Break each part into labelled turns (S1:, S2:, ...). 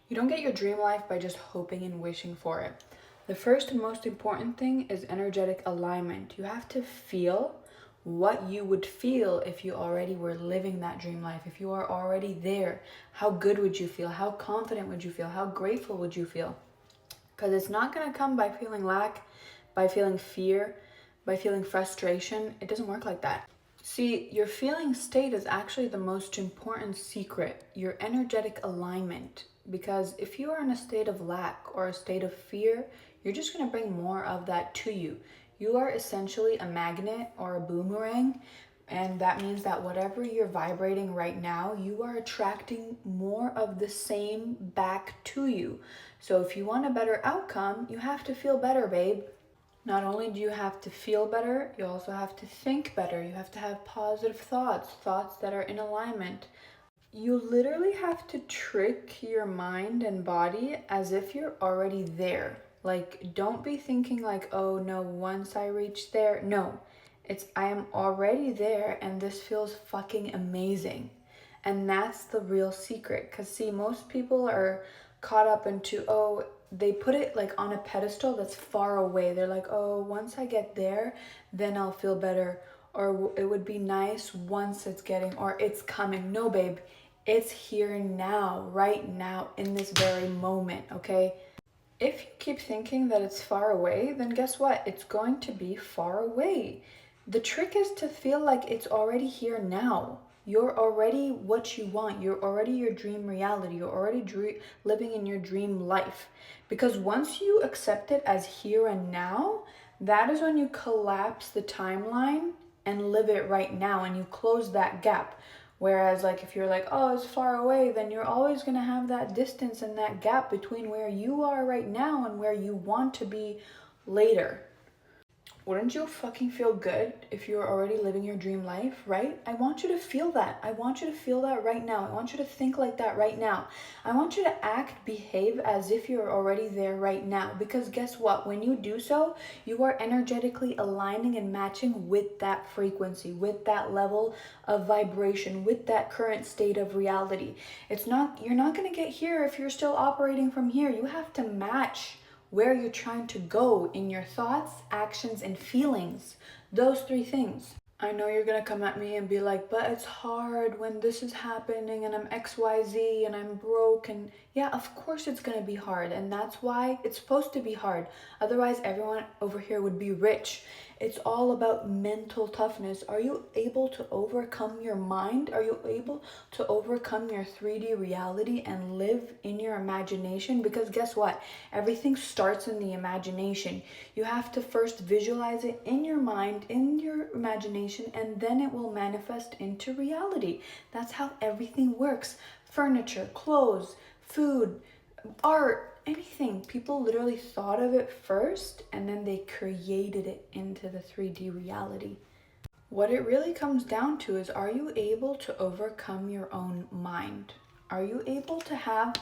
S1: You don't get your dream life by just hoping and wishing for it. The first and most important thing is energetic alignment. You have to feel what you would feel if you already were living that dream life. If you are already there, how good would you feel? How confident would you feel? How grateful would you feel? Because it's not going to come by feeling lack, by feeling fear, by feeling frustration. It doesn't work like that. See, your feeling state is actually the most important secret, your energetic alignment. Because if you are in a state of lack or a state of fear, you're just going to bring more of that to you. You are essentially a magnet or a boomerang, and that means that whatever you're vibrating right now, you are attracting more of the same back to you. So if you want a better outcome, you have to feel better, babe. Not only do you have to feel better, you also have to think better. You have to have positive thoughts, thoughts that are in alignment. You literally have to trick your mind and body as if you're already there. Like, don't be thinking like, oh no, once I reach there. No, it's I am already there and this feels fucking amazing. And that's the real secret. Because, see, most people are caught up into, oh, they put it like on a pedestal that's far away. They're like, oh, once I get there, then I'll feel better. Or it would be nice once it's getting, or it's coming. No, babe, it's here now, right now, in this very moment, okay? If you keep thinking that it's far away, then guess what? It's going to be far away. The trick is to feel like it's already here now. You're already what you want. You're already your dream reality. You're already living in your dream life. Because once you accept it as here and now, that is when you collapse the timeline and live it right now and you close that gap. Whereas, like, if you're like, oh, it's far away, then you're always going to have that distance and that gap between where you are right now and where you want to be later. Wouldn't you fucking feel good if you're already living your dream life, right? I want you to feel that. I want you to feel that right now. I want you to think like that right now. I want you to act, behave as if you're already there right now. Because guess what? When you do so, you are energetically aligning and matching with that frequency, with that level of vibration, with that current state of reality. You're not going to get here if you're still operating from here. You have to match where you're trying to go in your thoughts, actions, and feelings. Those three things. I know you're gonna come at me and be like, but it's hard when this is happening and I'm XYZ and I'm broke. And yeah, of course it's gonna be hard. And that's why it's supposed to be hard. Otherwise, everyone over here would be rich. It's all about mental toughness. Are you able to overcome your mind? Are you able to overcome your 3D reality and live in your imagination? Because guess what? Everything starts in the imagination. You have to first visualize it in your mind, in your imagination, and then it will manifest into reality. That's how everything works. Furniture, clothes, food, art, anything. People literally thought of it first and then they created it into the 3D reality. What it really comes down to is, are you able to overcome your own mind? Are you able to have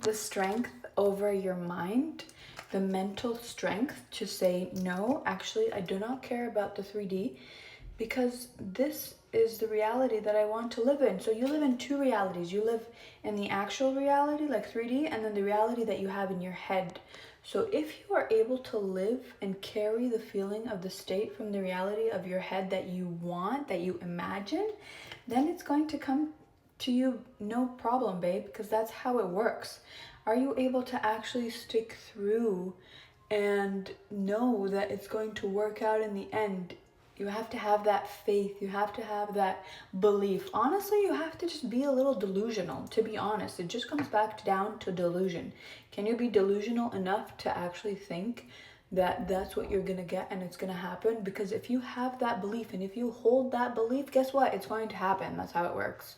S1: the strength over your mind, the mental strength to say, no, actually, I do not care about the 3D because this is the reality that I want to live in. So you live in two realities. You live in the actual reality, like 3D, and then the reality that you have in your head. So if you are able to live and carry the feeling of the state from the reality of your head that you want, that you imagine, then it's going to come to you no problem, babe, because that's how it works. Are you able to actually stick through and know that it's going to work out in the end? You have to have that faith. You have to have that belief. Honestly, you have to just be a little delusional, to be honest. It just comes back down to delusion. Can you be delusional enough to actually think that that's what you're going to get and it's going to happen? Because if you have that belief and if you hold that belief, guess what? It's going to happen. That's how it works.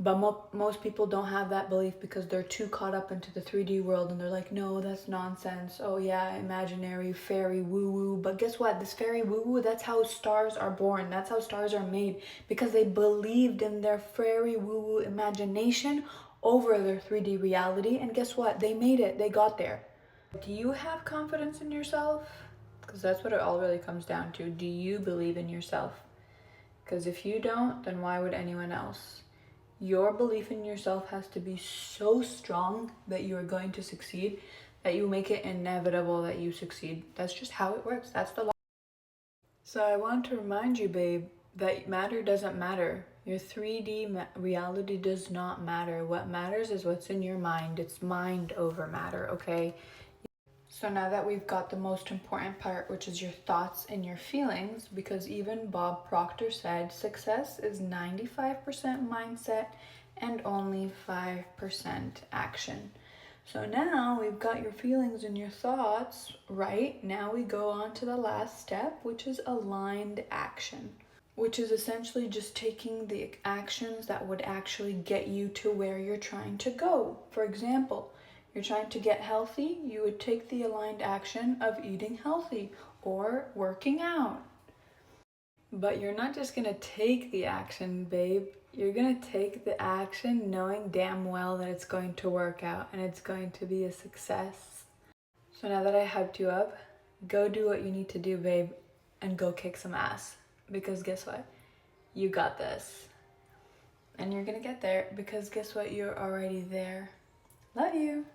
S1: But most people don't have that belief because they're too caught up into the 3D world and they're like, no, that's nonsense. Oh yeah, imaginary, fairy, woo-woo. But guess what? This fairy woo-woo, that's how stars are born. That's how stars are made, because they believed in their fairy woo-woo imagination over their 3D reality. And guess what? They made it. They got there. Do you have confidence in yourself? Because that's what it all really comes down to. Do you believe in yourself? Because if you don't, then why would anyone else? Your belief in yourself has to be so strong that you are going to succeed, that you make it inevitable that you succeed. That's just how it works. That's the law. So I want to remind you, babe, that matter doesn't matter. Your 3D reality does not matter. What matters is what's in your mind. It's mind over matter, okay? So now that we've got the most important part, which is your thoughts and your feelings, because even Bob Proctor said success is 95% mindset and only 5% action. So now we've got your feelings and your thoughts right. Now we go on to the last step, which is aligned action, which is essentially just taking the actions that would actually get you to where you're trying to go. For example, you're trying to get healthy, you would take the aligned action of eating healthy or working out. But you're not just gonna take the action, babe. You're gonna take the action knowing damn well that it's going to work out and it's going to be a success. So now that I hyped you up, go do what you need to do, babe, and go kick some ass. Because guess what? You got this. And you're gonna get there because guess what? You're already there. Love you.